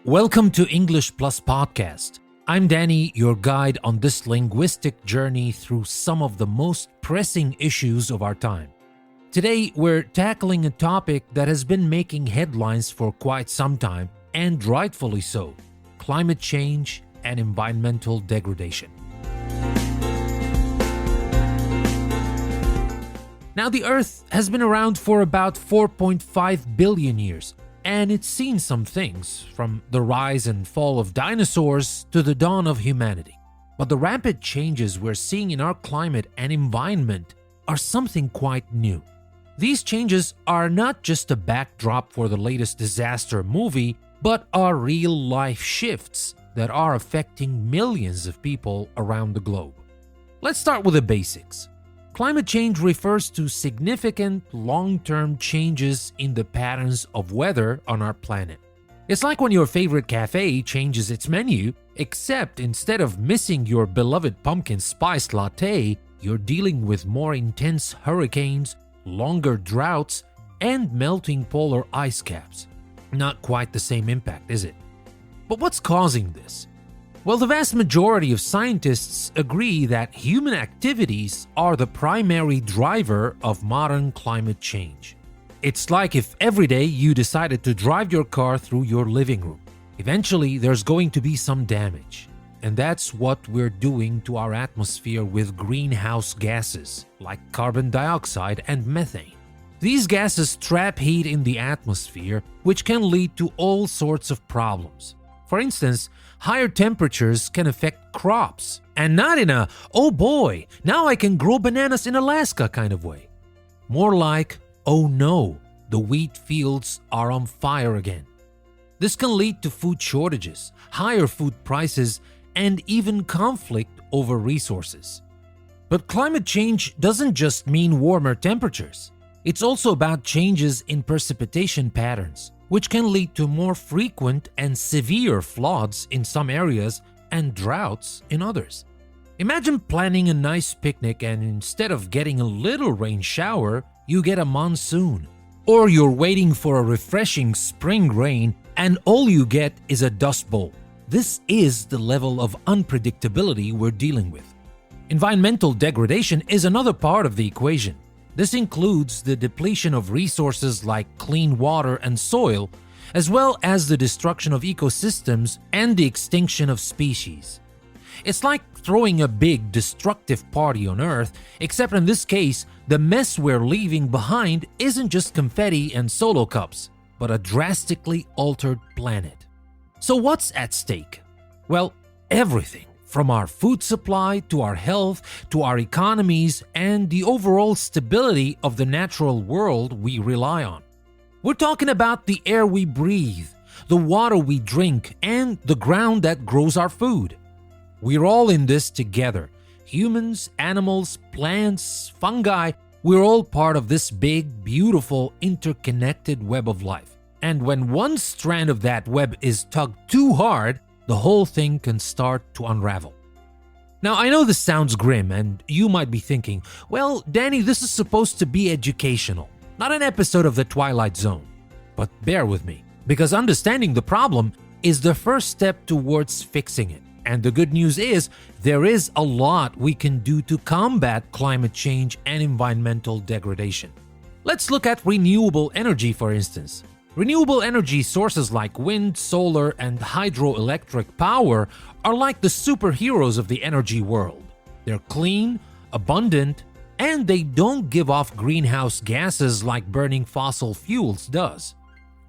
Welcome to English Plus Podcast. I'm Danny, your guide on this linguistic journey through some of the most pressing issues of our time. Today, we're tackling a topic that has been making headlines for quite some time, and rightfully so: climate change and environmental degradation. Now, the Earth has been around for about 4.5 billion years, and it's seen some things, from the rise and fall of dinosaurs to the dawn of humanity. But the rapid changes we're seeing in our climate and environment are something quite new. These changes are not just a backdrop for the latest disaster movie, but are real-life shifts that are affecting millions of people around the globe. Let's start with the basics. Climate change refers to significant long-term changes in the patterns of weather on our planet. It's like when your favorite cafe changes its menu, except instead of missing your beloved pumpkin spice latte, you're dealing with more intense hurricanes, longer droughts, and melting polar ice caps. Not quite the same impact, is it? But what's causing this? Well, the vast majority of scientists agree that human activities are the primary driver of modern climate change. It's like if every day you decided to drive your car through your living room. Eventually, there's going to be some damage. And that's what we're doing to our atmosphere with greenhouse gases, like carbon dioxide and methane. These gases trap heat in the atmosphere, which can lead to all sorts of problems. For instance, higher temperatures can affect crops, and not in a, oh boy, now I can grow bananas in Alaska kind of way. More like, oh no, the wheat fields are on fire again. This can lead to food shortages, higher food prices, and even conflict over resources. But climate change doesn't just mean warmer temperatures. It's also about changes in precipitation patterns, which can lead to more frequent and severe floods in some areas and droughts in others. Imagine planning a nice picnic and instead of getting a little rain shower, you get a monsoon. Or you're waiting for a refreshing spring rain and all you get is a dust bowl. This is the level of unpredictability we're dealing with. Environmental degradation is another part of the equation. This includes the depletion of resources like clean water and soil, as well as the destruction of ecosystems and the extinction of species. It's like throwing a big destructive party on Earth, except in this case, the mess we're leaving behind isn't just confetti and solo cups, but a drastically altered planet. So what's at stake? Well, everything. From our food supply to our health to our economies and the overall stability of the natural world we rely on. We're talking about the air we breathe, the water we drink, and the ground that grows our food. We're all in this together. Humans, animals, plants, fungi, we're all part of this big, beautiful, interconnected web of life. And when one strand of that web is tugged too hard, the whole thing can start to unravel. Now, I know this sounds grim, and you might be thinking, well, Danny, this is supposed to be educational, not an episode of The Twilight Zone. But bear with me, because understanding the problem is the first step towards fixing it. And the good news is, there is a lot we can do to combat climate change and environmental degradation. Let's look at renewable energy, for instance. Renewable energy sources like wind, solar, and hydroelectric power are like the superheroes of the energy world. They're clean, abundant, and they don't give off greenhouse gases like burning fossil fuels does.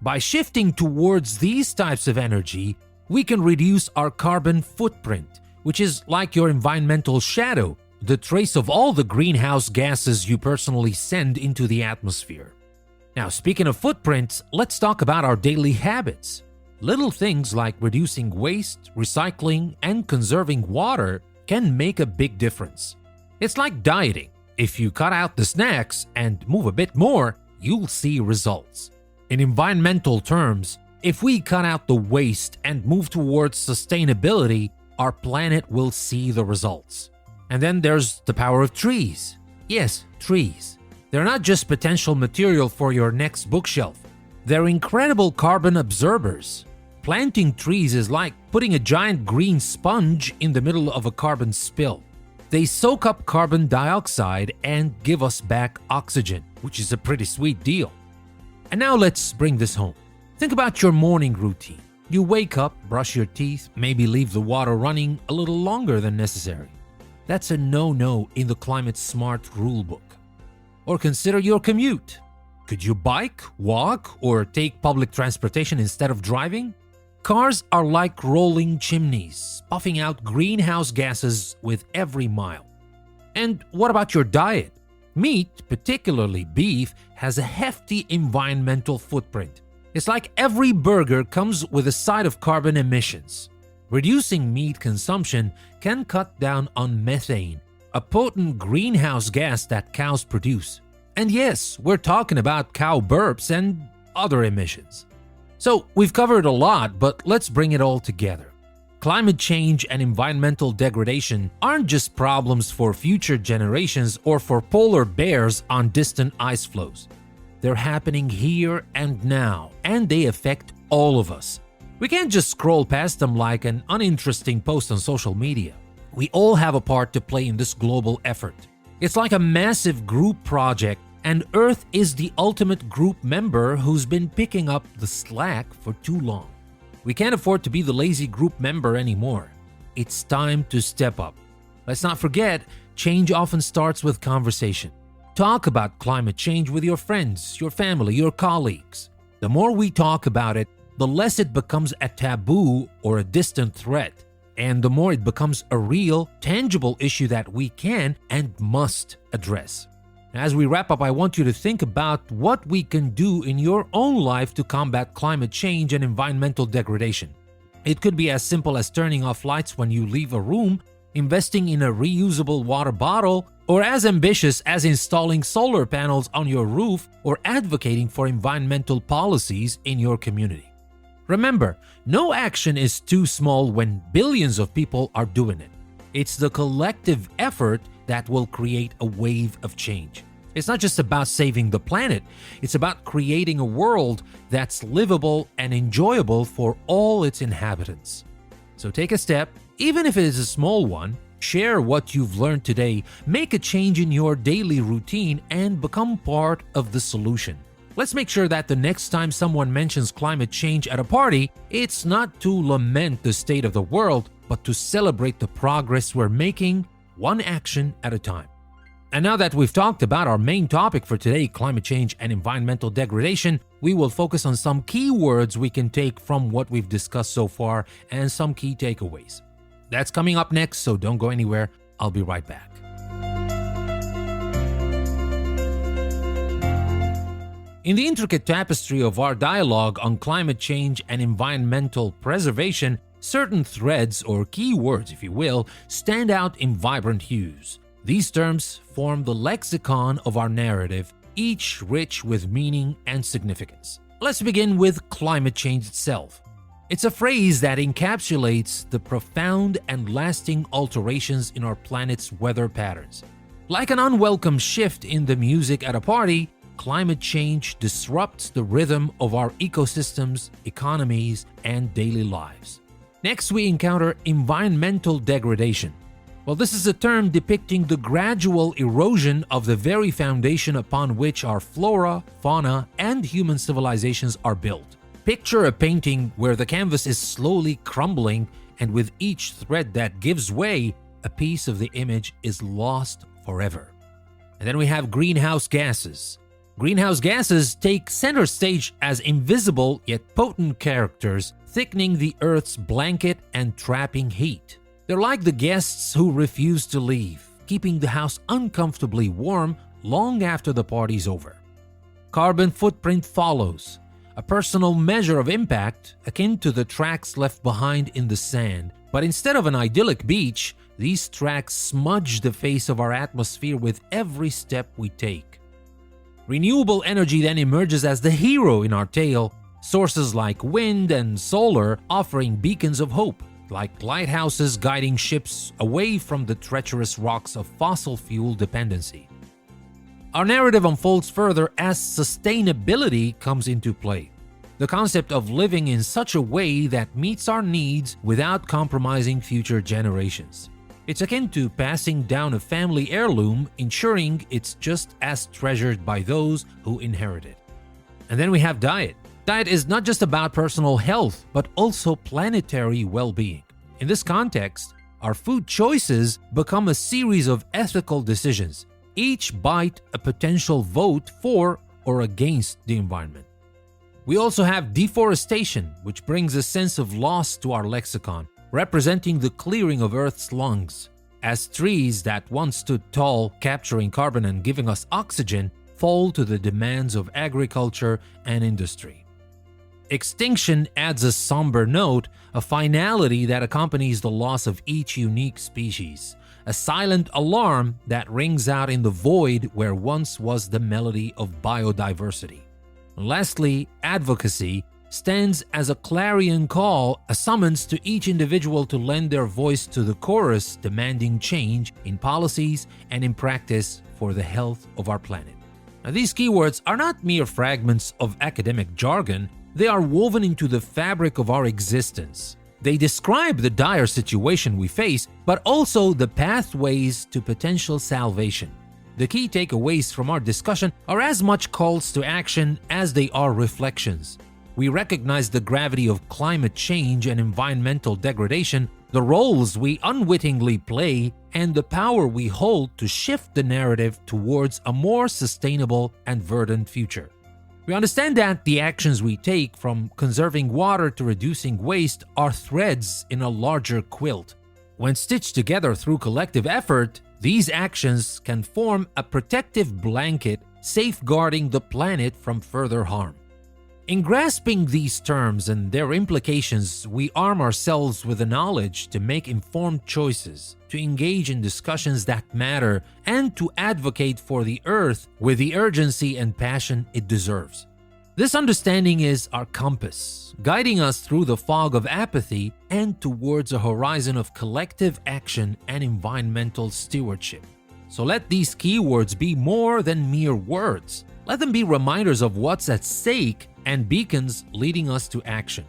By shifting towards these types of energy, we can reduce our carbon footprint, which is like your environmental shadow, the trace of all the greenhouse gases you personally send into the atmosphere. Now, speaking of footprints, let's talk about our daily habits. Little things like reducing waste, recycling, and conserving water can make a big difference. It's like dieting. If you cut out the snacks and move a bit more, you'll see results. In environmental terms, if we cut out the waste and move towards sustainability, our planet will see the results. And then there's the power of trees. Yes, trees. They're not just potential material for your next bookshelf. They're incredible carbon absorbers. Planting trees is like putting a giant green sponge in the middle of a carbon spill. They soak up carbon dioxide and give us back oxygen, which is a pretty sweet deal. And now let's bring this home. Think about your morning routine. You wake up, brush your teeth, maybe leave the water running a little longer than necessary. That's a no-no in the climate smart rulebook. Or consider your commute. Could you bike, walk, or take public transportation instead of driving? Cars are like rolling chimneys, puffing out greenhouse gases with every mile. And what about your diet? Meat, particularly beef, has a hefty environmental footprint. It's like every burger comes with a side of carbon emissions. Reducing meat consumption can cut down on methane, a potent greenhouse gas that cows produce. And yes, we're talking about cow burps and other emissions. So we've covered a lot, but let's bring it all together. Climate change and environmental degradation aren't just problems for future generations or for polar bears on distant ice floes. They're happening here and now, and they affect all of us. We can't just scroll past them like an uninteresting post on social media. We all have a part to play in this global effort. It's like a massive group project, and Earth is the ultimate group member who's been picking up the slack for too long. We can't afford to be the lazy group member anymore. It's time to step up. Let's not forget, change often starts with conversation. Talk about climate change with your friends, your family, your colleagues. The more we talk about it, the less it becomes a taboo or a distant threat, and the more it becomes a real, tangible issue that we can and must address. As we wrap up, I want you to think about what we can do in your own life to combat climate change and environmental degradation. It could be as simple as turning off lights when you leave a room, investing in a reusable water bottle, or as ambitious as installing solar panels on your roof or advocating for environmental policies in your community. Remember, no action is too small when billions of people are doing it. It's the collective effort that will create a wave of change. It's not just about saving the planet, it's about creating a world that's livable and enjoyable for all its inhabitants. So take a step, even if it is a small one, share what you've learned today, make a change in your daily routine, and become part of the solution. Let's make sure that the next time someone mentions climate change at a party, it's not to lament the state of the world, but to celebrate the progress we're making, one action at a time. And now that we've talked about our main topic for today, climate change and environmental degradation, we will focus on some key words we can take from what we've discussed so far and some key takeaways. That's coming up next, so don't go anywhere. I'll be right back. In the intricate tapestry of our dialogue on climate change and environmental preservation, certain threads, or key words if you will, stand out in vibrant hues. These terms form the lexicon of our narrative, each rich with meaning and significance. Let's begin with climate change itself. It's a phrase that encapsulates the profound and lasting alterations in our planet's weather patterns. Like an unwelcome shift in the music at a party, climate change disrupts the rhythm of our ecosystems, economies, and daily lives. Next, we encounter environmental degradation. Well, this is a term depicting the gradual erosion of the very foundation upon which our flora, fauna, and human civilizations are built. Picture a painting where the canvas is slowly crumbling, and with each thread that gives way, a piece of the image is lost forever. And then we have greenhouse gases. Greenhouse gases take center stage as invisible yet potent characters, thickening the Earth's blanket and trapping heat. They're like the guests who refuse to leave, keeping the house uncomfortably warm long after the party's over. Carbon footprint follows, a personal measure of impact akin to the tracks left behind in the sand. But instead of an idyllic beach, these tracks smudge the face of our atmosphere with every step we take. Renewable energy then emerges as the hero in our tale, sources like wind and solar offering beacons of hope, like lighthouses guiding ships away from the treacherous rocks of fossil fuel dependency. Our narrative unfolds further as sustainability comes into play. the concept of living in such a way that meets our needs without compromising future generations. It's akin to passing down a family heirloom, ensuring it's just as treasured by those who inherit it. And then we have diet. Diet is not just about personal health, but also planetary well-being. In this context, our food choices become a series of ethical decisions, each bite a potential vote for or against the environment. We also have deforestation, which brings a sense of loss to our lexicon, representing the clearing of Earth's lungs, as trees that once stood tall, capturing carbon and giving us oxygen, fall to the demands of agriculture and industry. Extinction adds a somber note, a finality that accompanies the loss of each unique species, a silent alarm that rings out in the void where once was the melody of biodiversity. Lastly, advocacy stands as a clarion call, a summons to each individual to lend their voice to the chorus demanding change in policies and in practice for the health of our planet. Now, these keywords are not mere fragments of academic jargon, they are woven into the fabric of our existence. They describe the dire situation we face, but also the pathways to potential salvation. The key takeaways from our discussion are as much calls to action as they are reflections. We recognize the gravity of climate change and environmental degradation, the roles we unwittingly play, and the power we hold to shift the narrative towards a more sustainable and verdant future. We understand that the actions we take, from conserving water to reducing waste, are threads in a larger quilt. When stitched together through collective effort, these actions can form a protective blanket safeguarding the planet from further harm. In grasping these terms and their implications, we arm ourselves with the knowledge to make informed choices, to engage in discussions that matter, and to advocate for the Earth with the urgency and passion it deserves. This understanding is our compass, guiding us through the fog of apathy and towards a horizon of collective action and environmental stewardship. So let these keywords be more than mere words. Let them be reminders of what's at stake and beacons leading us to action.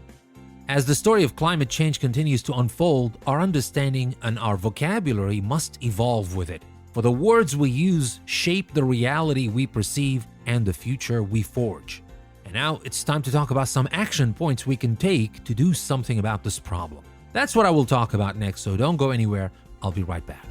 As the story of climate change continues to unfold, our understanding and our vocabulary must evolve with it, for the words we use shape the reality we perceive and the future we forge. And now it's time to talk about some action points we can take to do something about this problem. That's what I will talk about next, so don't go anywhere. I'll be right back.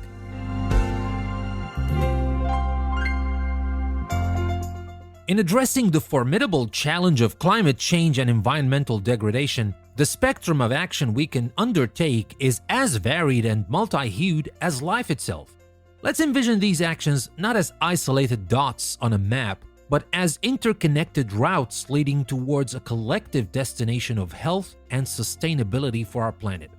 In addressing the formidable challenge of climate change and environmental degradation, the spectrum of action we can undertake is as varied and multi-hued as life itself. Let's envision these actions not as isolated dots on a map, but as interconnected routes leading towards a collective destination of health and sustainability for our planet.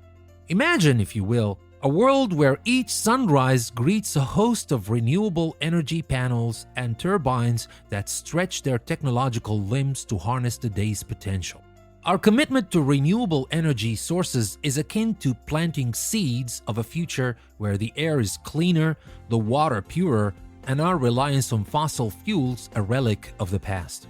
Imagine, if you will, a world where each sunrise greets a host of renewable energy panels and turbines that stretch their technological limbs to harness the day's potential. Our commitment to renewable energy sources is akin to planting seeds of a future where the air is cleaner, the water purer, and our reliance on fossil fuels a relic of the past.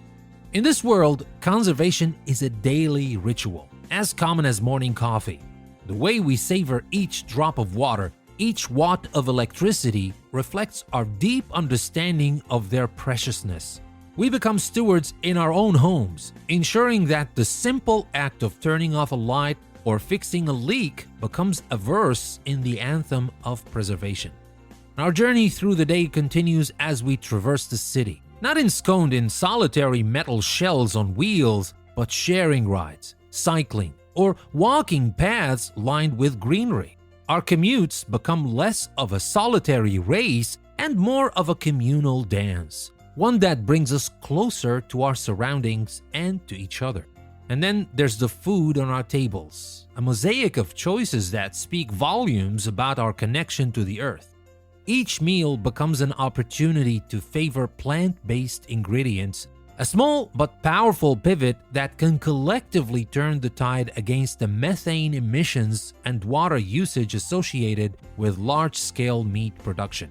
In this world, conservation is a daily ritual, as common as morning coffee. The way we savor each drop of water, each watt of electricity, reflects our deep understanding of their preciousness. We become stewards in our own homes, ensuring that the simple act of turning off a light or fixing a leak becomes a verse in the anthem of preservation. Our journey through the day continues as we traverse the city, not ensconced in solitary metal shells on wheels, but sharing rides, cycling, or walking paths lined with greenery. Our commutes become less of a solitary race and more of a communal dance, one that brings us closer to our surroundings and to each other. And then there's the food on our tables, a mosaic of choices that speak volumes about our connection to the earth. Each meal becomes an opportunity to favor plant-based ingredients, a small but powerful pivot that can collectively turn the tide against the methane emissions and water usage associated with large-scale meat production.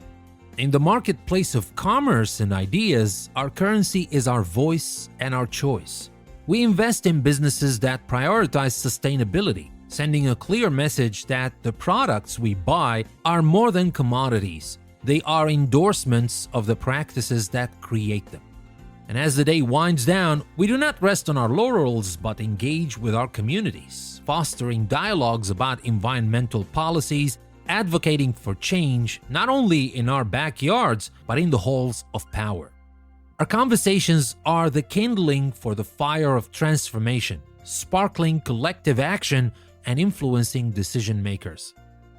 In the marketplace of commerce and ideas, our currency is our voice and our choice. We invest in businesses that prioritize sustainability, sending a clear message that the products we buy are more than commodities. They are endorsements of the practices that create them. And as the day winds down, we do not rest on our laurels but engage with our communities, fostering dialogues about environmental policies, advocating for change not only in our backyards but in the halls of power. Our conversations are the kindling for the fire of transformation, sparkling collective action and influencing decision makers.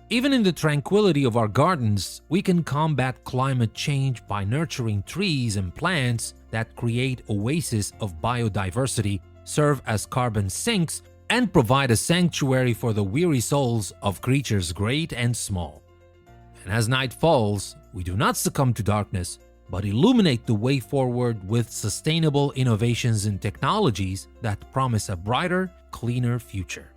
Even in the tranquility of our gardens, we can combat climate change by nurturing trees and plants that create oases of biodiversity, serve as carbon sinks, and provide a sanctuary for the weary souls of creatures great and small. And as night falls, we do not succumb to darkness, but illuminate the way forward with sustainable innovations and technologies that promise a brighter, cleaner future.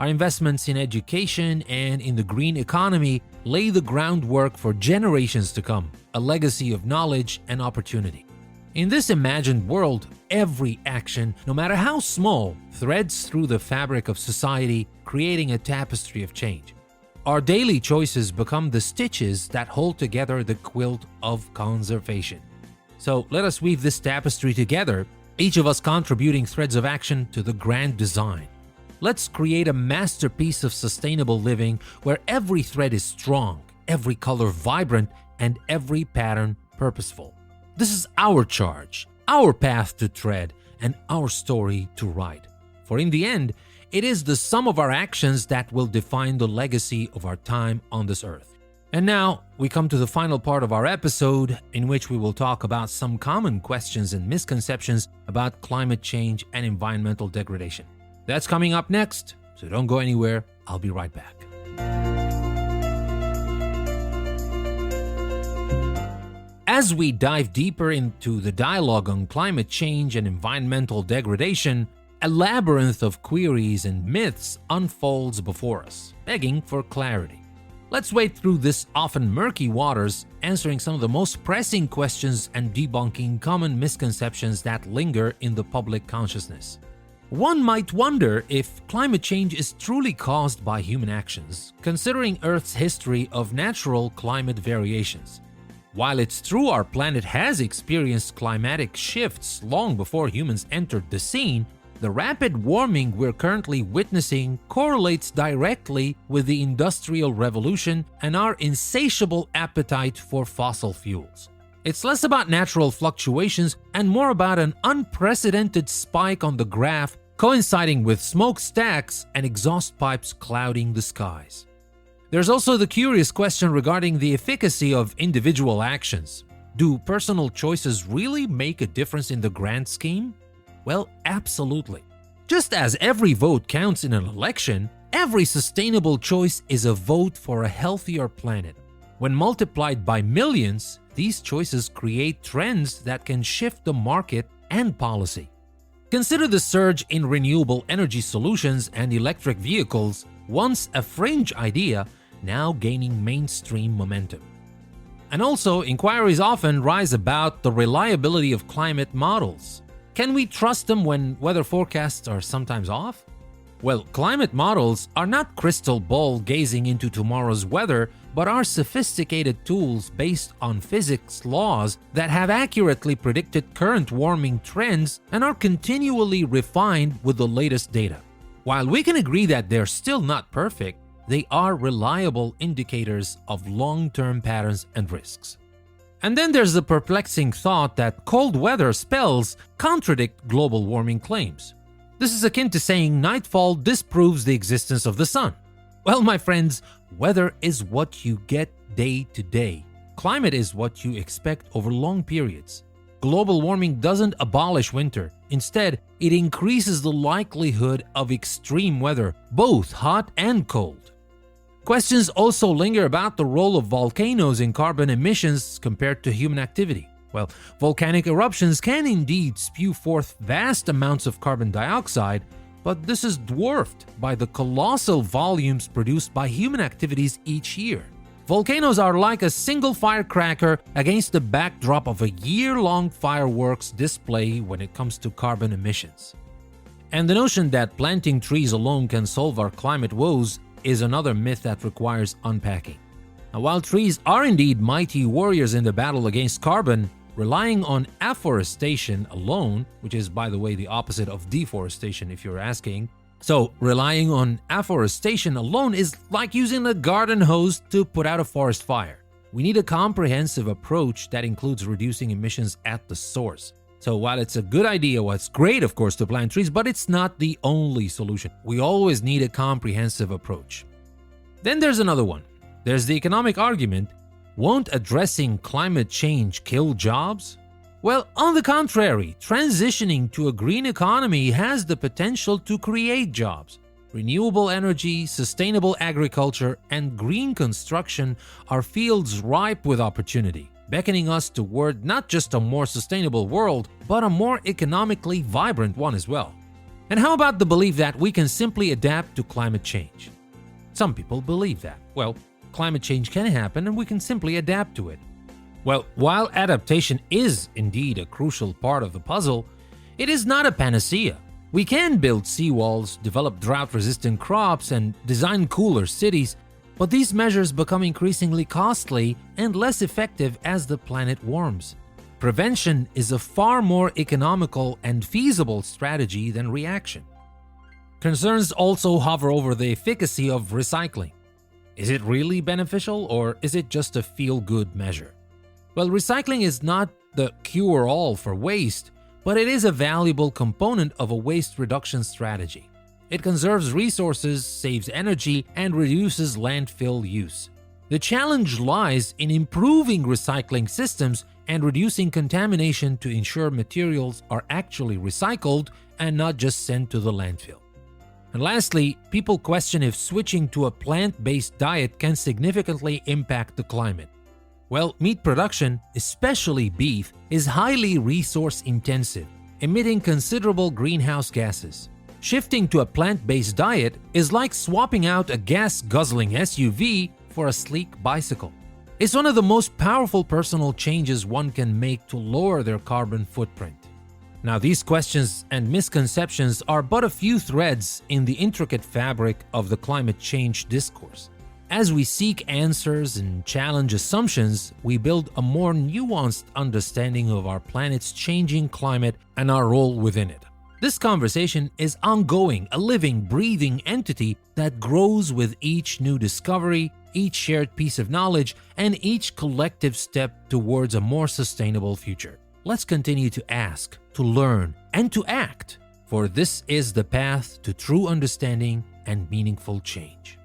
Our investments in education and in the green economy lay the groundwork for generations to come, a legacy of knowledge and opportunity. In this imagined world, every action, no matter how small, threads through the fabric of society, creating a tapestry of change. Our daily choices become the stitches that hold together the quilt of conservation. So let us weave this tapestry together, each of us contributing threads of action to the grand design. Let's create a masterpiece of sustainable living where every thread is strong, every color vibrant, and every pattern purposeful. This is our charge, our path to tread, and our story to write. For in the end, it is the sum of our actions that will define the legacy of our time on this earth. And now, we come to the final part of our episode, in which we will talk about some common questions and misconceptions about climate change and environmental degradation. That's coming up next, so don't go anywhere. I'll be right back. As we dive deeper into the dialogue on climate change and environmental degradation, a labyrinth of queries and myths unfolds before us, begging for clarity. Let's wade through this often murky waters, answering some of the most pressing questions and debunking common misconceptions that linger in the public consciousness. One might wonder if climate change is truly caused by human actions, considering Earth's history of natural climate variations. While it's true our planet has experienced climatic shifts long before humans entered the scene, the rapid warming we're currently witnessing correlates directly with the Industrial Revolution and our insatiable appetite for fossil fuels. It's less about natural fluctuations and more about an unprecedented spike on the graph coinciding with smokestacks and exhaust pipes clouding the skies. There's also the curious question regarding the efficacy of individual actions. Do personal choices really make a difference in the grand scheme? Well, absolutely. Just as every vote counts in an election, every sustainable choice is a vote for a healthier planet. When multiplied by millions, these choices create trends that can shift the market and policy. Consider the surge in renewable energy solutions and electric vehicles, once a fringe idea, now gaining mainstream momentum. And also, inquiries often rise about the reliability of climate models. Can we trust them when weather forecasts are sometimes off? Well, climate models are not crystal ball gazing into tomorrow's weather, but are sophisticated tools based on physics laws that have accurately predicted current warming trends and are continually refined with the latest data. While we can agree that they're still not perfect, they are reliable indicators of long-term patterns and risks. And then there's the perplexing thought that cold weather spells contradict global warming claims. This is akin to saying nightfall disproves the existence of the sun. Well, my friends, weather is what you get day to day. Climate is what you expect over long periods. Global warming doesn't abolish winter. Instead, it increases the likelihood of extreme weather, both hot and cold. Questions also linger about the role of volcanoes in carbon emissions compared to human activity. Well, volcanic eruptions can indeed spew forth vast amounts of carbon dioxide, but this is dwarfed by the colossal volumes produced by human activities each year. Volcanoes are like a single firecracker against the backdrop of a year-long fireworks display when it comes to carbon emissions. And the notion that planting trees alone can solve our climate woes is another myth that requires unpacking. Now, while trees are indeed mighty warriors in the battle against carbon, relying on afforestation alone, which is, by the way, the opposite of deforestation if you're asking, so relying on afforestation alone is like using a garden hose to put out a forest fire. We need a comprehensive approach that includes reducing emissions at the source. So while it's a good idea, well, it's great, of course, to plant trees, but it's not the only solution. We always need a comprehensive approach. Then there's another one. There's the economic argument. Won't addressing climate change kill jobs? Well, on the contrary, transitioning to a green economy has the potential to create jobs. Renewable energy, sustainable agriculture, and green construction are fields ripe with opportunity, beckoning us toward not just a more sustainable world, but a more economically vibrant one as well. And how about the belief that we can simply adapt to climate change? Some people believe that. Well, climate change can happen and we can simply adapt to it. Well, while adaptation is indeed a crucial part of the puzzle, it is not a panacea. We can build seawalls, develop drought-resistant crops, and design cooler cities, but these measures become increasingly costly and less effective as the planet warms. Prevention is a far more economical and feasible strategy than reaction. Concerns also hover over the efficacy of recycling. Is it really beneficial, or is it just a feel-good measure? Well, recycling is not the cure-all for waste, but it is a valuable component of a waste reduction strategy. It conserves resources, saves energy, and reduces landfill use. The challenge lies in improving recycling systems and reducing contamination to ensure materials are actually recycled and not just sent to the landfill. And lastly, people question if switching to a plant-based diet can significantly impact the climate. Well, meat production, especially beef, is highly resource-intensive, emitting considerable greenhouse gases. Shifting to a plant-based diet is like swapping out a gas-guzzling SUV for a sleek bicycle. It's one of the most powerful personal changes one can make to lower their carbon footprint. Now, these questions and misconceptions are but a few threads in the intricate fabric of the climate change discourse. As we seek answers and challenge assumptions, we build a more nuanced understanding of our planet's changing climate and our role within it. This conversation is ongoing, a living, breathing entity that grows with each new discovery, each shared piece of knowledge, and each collective step towards a more sustainable future. Let's continue to ask, to learn, and to act, for this is the path to true understanding and meaningful change.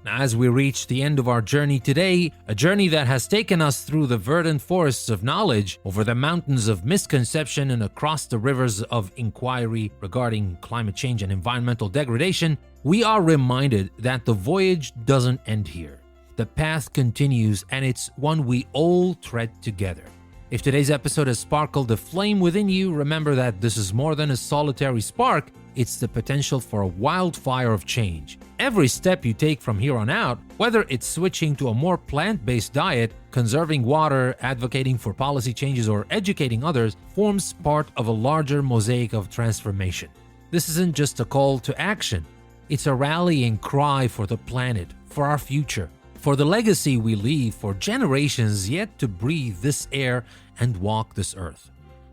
Now, as we reach the end of our journey today, a journey that has taken us through the verdant forests of knowledge, over the mountains of misconception, and across the rivers of inquiry regarding climate change and environmental degradation, we are reminded that the voyage doesn't end here. The path continues, and it's one we all tread together. If today's episode has sparkled a flame within you, remember that this is more than a solitary spark. It's the potential for a wildfire of change. Every step you take from here on out, whether it's switching to a more plant-based diet, conserving water, advocating for policy changes, or educating others, forms part of a larger mosaic of transformation. This isn't just a call to action. It's a rallying cry for the planet, for our future, for the legacy we leave for generations yet to breathe this air and walk this earth.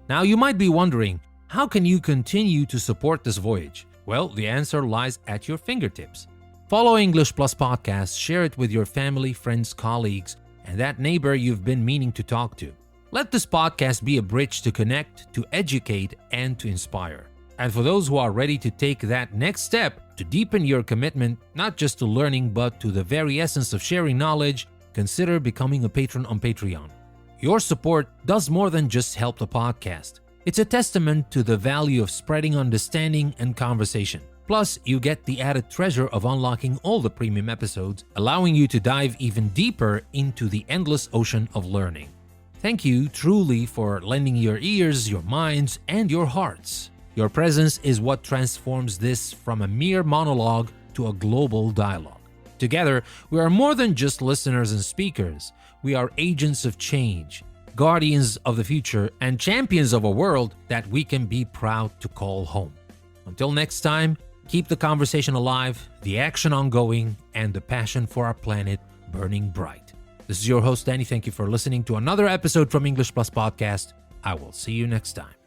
Now, you might be wondering, how can you continue to support this voyage? Well, the answer lies at your fingertips. Follow English Plus Podcast, share it with your family, friends, colleagues, and that neighbor you've been meaning to talk to. Let this podcast be a bridge to connect, to educate, and to inspire. And for those who are ready to take that next step to deepen your commitment, not just to learning, but to the very essence of sharing knowledge, consider becoming a patron on Patreon. Your support does more than just help the podcast. It's a testament to the value of spreading understanding and conversation. Plus, you get the added treasure of unlocking all the premium episodes, allowing you to dive even deeper into the endless ocean of learning. Thank you truly for lending your ears, your minds, and your hearts. Your presence is what transforms this from a mere monologue to a global dialogue. Together, we are more than just listeners and speakers. We are agents of change, guardians of the future, and champions of a world that we can be proud to call home. Until next time, keep the conversation alive, the action ongoing, and the passion for our planet burning bright. This is your host, Danny. Thank you for listening to another episode from English Plus Podcast. I will see you next time.